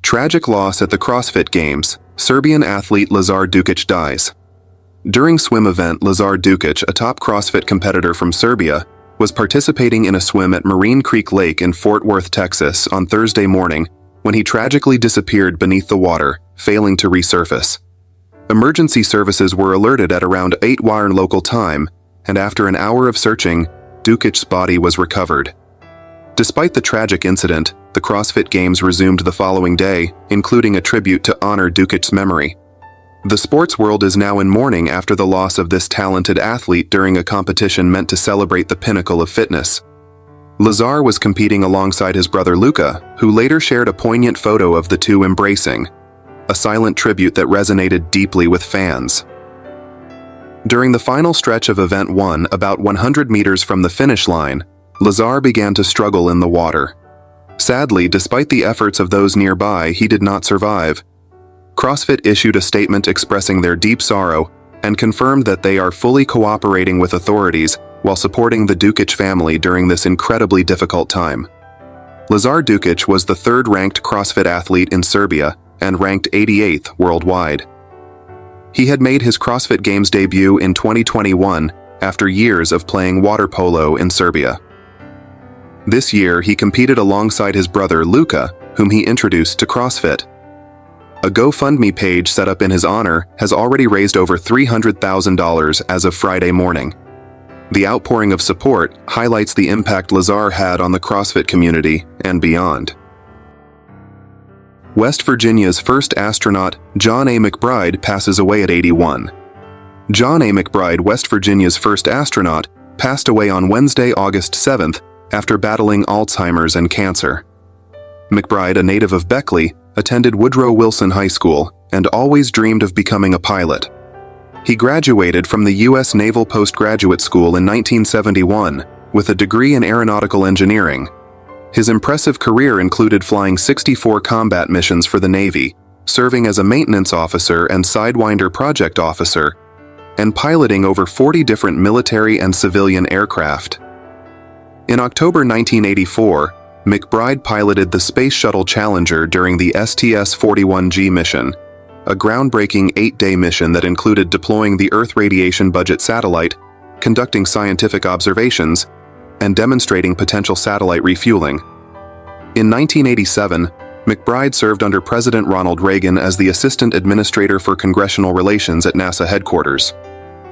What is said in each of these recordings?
Tragic loss at the CrossFit Games. Serbian athlete Lazar Dukic dies. During swim event, Lazar Dukic, a top CrossFit competitor from Serbia, was participating in a swim at Marine Creek Lake in Fort Worth, Texas, on Thursday morning when he tragically disappeared beneath the water, failing to resurface. Emergency services were alerted at around 8 a.m. local time, and after an hour of searching, Dukic's body was recovered. Despite the tragic incident, the CrossFit Games resumed the following day, including a tribute to honor Dukic's memory. The sports world is now in mourning after the loss of this talented athlete during a competition meant to celebrate the pinnacle of fitness. Lazar was competing alongside his brother Luka, who later shared a poignant photo of the two embracing, a silent tribute that resonated deeply with fans. During the final stretch of Event 1, about 100 meters from the finish line, Lazar began to struggle in the water. Sadly, despite the efforts of those nearby, he did not survive. CrossFit issued a statement expressing their deep sorrow and confirmed that they are fully cooperating with authorities while supporting the Dukic family during this incredibly difficult time. Lazar Dukic was the third-ranked CrossFit athlete in Serbia and ranked 88th worldwide. He had made his CrossFit Games debut in 2021 after years of playing water polo in Serbia. This year, he competed alongside his brother Luka, whom he introduced to CrossFit. A GoFundMe page set up in his honor has already raised over $300,000 as of Friday morning. The outpouring of support highlights the impact Lazar had on the CrossFit community and beyond. West Virginia's first astronaut, Jon McBride, passes away at 81. Jon McBride, West Virginia's first astronaut, passed away on Wednesday, August 7th, after battling Alzheimer's and cancer. McBride, a native of Beckley, attended Woodrow Wilson High School and always dreamed of becoming a pilot. He graduated from the U.S. Naval Postgraduate School in 1971 with a degree in aeronautical engineering. His impressive career included flying 64 combat missions for the Navy, serving as a maintenance officer and Sidewinder project officer, and piloting over 40 different military and civilian aircraft. In October 1984, McBride piloted the Space Shuttle Challenger during the STS-41G mission, a groundbreaking 8-day mission that included deploying the Earth Radiation Budget satellite, conducting scientific observations, and demonstrating potential satellite refueling. In 1987, McBride served under President Ronald Reagan as the Assistant Administrator for Congressional Relations at NASA headquarters.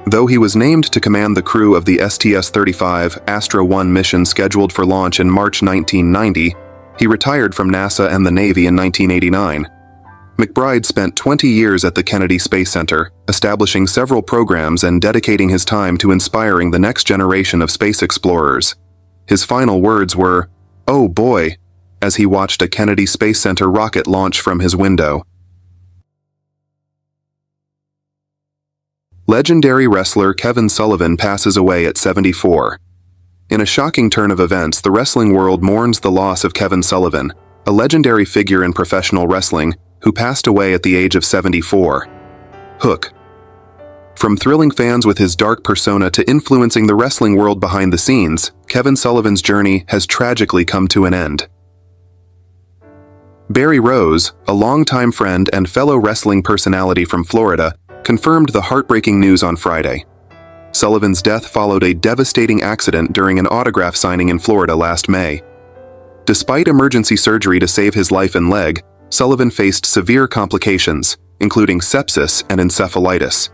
Though he was named to command the crew of the STS-35 Astro-1 mission scheduled for launch in March 1990, he retired from NASA and the Navy in 1989. McBride spent 20 years at the Kennedy Space Center, establishing several programs and dedicating his time to inspiring the next generation of space explorers. His final words were, "Oh boy," as he watched a Kennedy Space Center rocket launch from his window. Legendary wrestler Kevin Sullivan passes away at 74. In a shocking turn of events, the wrestling world mourns the loss of Kevin Sullivan, a legendary figure in professional wrestling who passed away at the age of 74. Hook. From thrilling fans with his dark persona to influencing the wrestling world behind the scenes, Kevin Sullivan's journey has tragically come to an end. Barry Rose, a longtime friend and fellow wrestling personality from Florida, confirmed the heartbreaking news on Friday. Sullivan's death followed a devastating accident during an autograph signing in Florida last May. Despite emergency surgery to save his life and leg, Sullivan faced severe complications, including sepsis and encephalitis.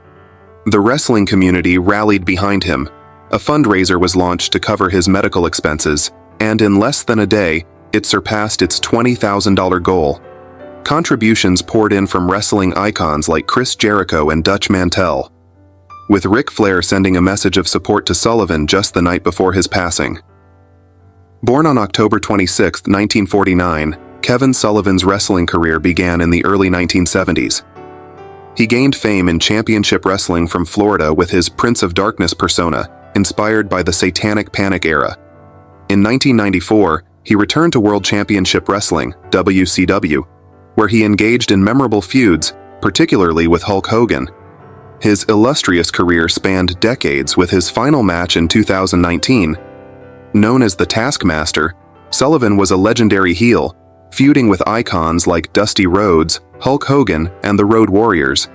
The wrestling community rallied behind him. A fundraiser was launched to cover his medical expenses, and in less than a day, it surpassed its $20,000 goal. Contributions poured in from wrestling icons like Chris Jericho and Dutch Mantell, with Ric Flair sending a message of support to Sullivan just the night before his passing. Born on October 26, 1949, Kevin Sullivan's wrestling career began in the early 1970s. He gained fame in championship wrestling from Florida with his Prince of Darkness persona, inspired by the Satanic Panic era. In 1994, he returned to World Championship Wrestling, WCW, where he engaged in memorable feuds, particularly with Hulk Hogan. His illustrious career spanned decades, with his final match in 2019. Known as the Taskmaster, Sullivan was a legendary heel, feuding with icons like Dusty Rhodes, Hulk Hogan, and the Road Warriors.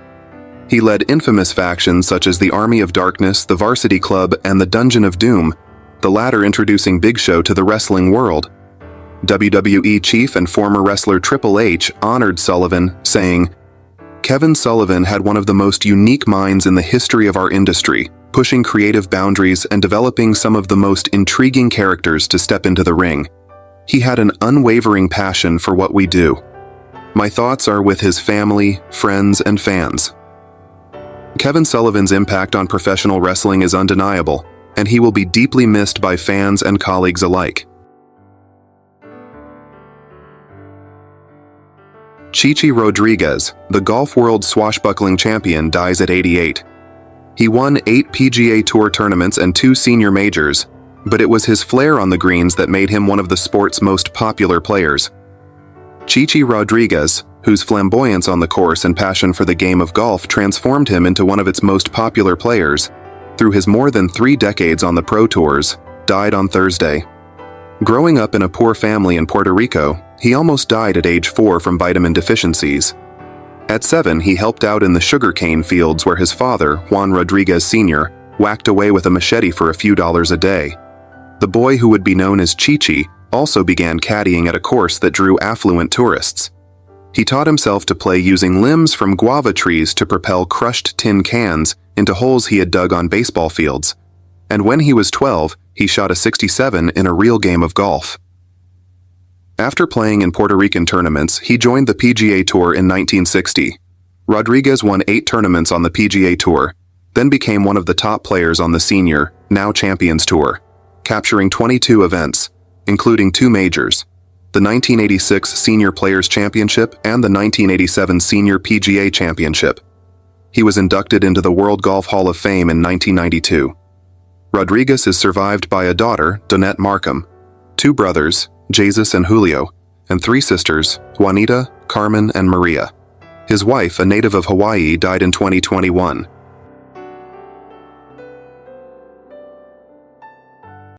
He led infamous factions such as the Army of Darkness, the Varsity Club, and the Dungeon of Doom, the latter introducing Big Show to the wrestling world. WWE chief and former wrestler Triple H honored Sullivan, saying, "Kevin Sullivan had one of the most unique minds in the history of our industry, pushing creative boundaries and developing some of the most intriguing characters to step into the ring. He had an unwavering passion for what we do. My thoughts are with his family, friends, and fans." Kevin Sullivan's impact on professional wrestling is undeniable, and he will be deeply missed by fans and colleagues alike. Chichi Rodriguez, the golf world swashbuckling champion, dies at 88. He won 8 PGA Tour tournaments and 2 senior majors, but it was his flair on the greens that made him one of the sport's most popular players. Chichi Rodriguez, whose flamboyance on the course and passion for the game of golf transformed him into one of its most popular players, through his more than 3 decades on the pro tours, died on Thursday. Growing up in a poor family in Puerto Rico, he almost died at age 4 from vitamin deficiencies. At 7, he helped out in the sugarcane fields where his father, Juan Rodriguez Sr., whacked away with a machete for a few dollars a day. The boy who would be known as Chichi also began caddying at a course that drew affluent tourists. He taught himself to play using limbs from guava trees to propel crushed tin cans into holes he had dug on baseball fields. And when he was 12, he shot a 67 in a real game of golf. After playing in Puerto Rican tournaments, he joined the PGA Tour in 1960. Rodriguez won 8 tournaments on the PGA Tour, then became one of the top players on the Senior, now Champions Tour, capturing 22 events, including 2 majors, the 1986 Senior Players Championship and the 1987 Senior PGA Championship. He was inducted into the World Golf Hall of Fame in 1992. Rodriguez is survived by a daughter, Donette Markham, 2 brothers, Jesus and Julio, and 3 sisters, Juanita, Carmen, and Maria. His wife, a native of Hawaii, died in 2021.